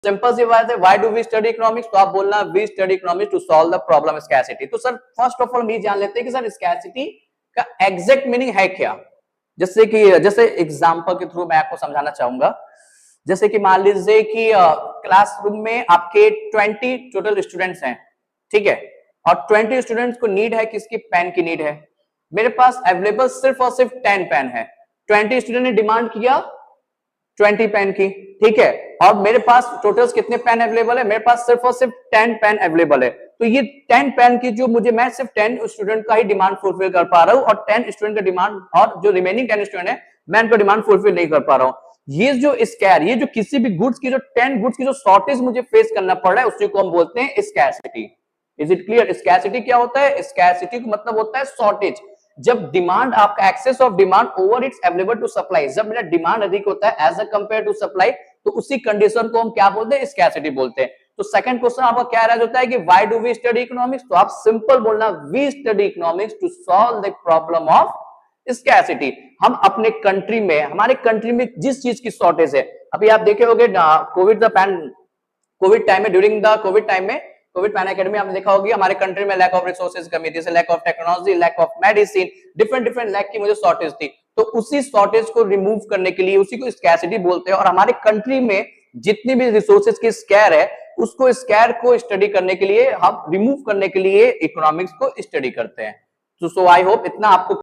Simple सी बात है, why do we study economics, तो आप बोलना we study economics to solve the problem scarcity. तो सर फर्स्ट ऑफ ऑल हम ये जान लेते हैं कि सर स्कैरसिटी का एग्जैक्ट मीनिंग है क्या। जैसे एग्जांपल के थ्रू मैं आपको समझाना चाहूंगा। जैसे कि मान लीजिए कि क्लासरूम में आपके 20 टोटल स्टूडेंट्स हैं, ठीक है, और 20 स्टूडेंट्स को नीड है, किसकी, पेन की नीड है। मेरे पास अवेलेबल सिर्फ और सिर्फ 10 पेन है। 20 स्टूडेंट ने डिमांड किया 20 पेन की, ठीक है, और मेरे पास टोटल कितने पेन अवेलेबल है, मेरे पास सिर्फ और सिर्फ 10 पेन अवेलेबल है। तो ये 10 पेन की जो मुझे, मैं सिर्फ 10 स्टूडेंट का ही डिमांड फुलफिल कर पा रहा हूं, और 10 स्टूडेंट का डिमांड, और जो रिमेनिंग 10 स्टूडेंट है मैं उनका डिमांड फुलफिल नहीं कर पा रहा हूं। ये जो स्कैर, ये जो किसी भी गुड्स की जो 10 गुड्स की जो शॉर्टेज मुझे फेस करना पड़ रहा है, उसी को हम बोलते हैं scarcity. Is it clear? Scarcity क्या होता है? स्कैरसिटी का मतलब होता है शॉर्टेज। जब डिमांड, आपका excess of demand over its available to supply, जब मेरा डिमांड अधिक होता है as a compare to supply, तो उसी कंडीशन को हम क्या बोलते हैं? स्कैरसिटी बोलते हैं। तो सेकंड क्वेश्चन आपका क्या रह जाता है कि why do we study economics, तो आप सिंपल बोलना we study economics to solve the problem of scarcity. हम अपने कंट्री में, हमारे कंट्री में जिस चीज की शॉर्टेज है, अभी आप देखे होंगे कोविड टाइम में, ड्यूरिंग द कोविड टाइम में, कोविड पैन एकेडमी आपने देखा होगी, हमारे कंट्री में लैक ऑफ रिसोर्सेज कमी थी, lack of technology, lack of medicine, different lack की मुझे शॉर्टेज थी। तो उसी शॉर्टेज को रिमूव करने के लिए, उसी को स्कैरसिटी बोलते हैं। और हमारे कंट्री में जितनी भी रिसोर्सेज की स्कैर है, उसको स्कैर को स्टडी करने के लिए, हम रिमूव करने के लिए इकोनॉमिक्स को स्टडी करते हैं। तो सो आई होप इतना आपको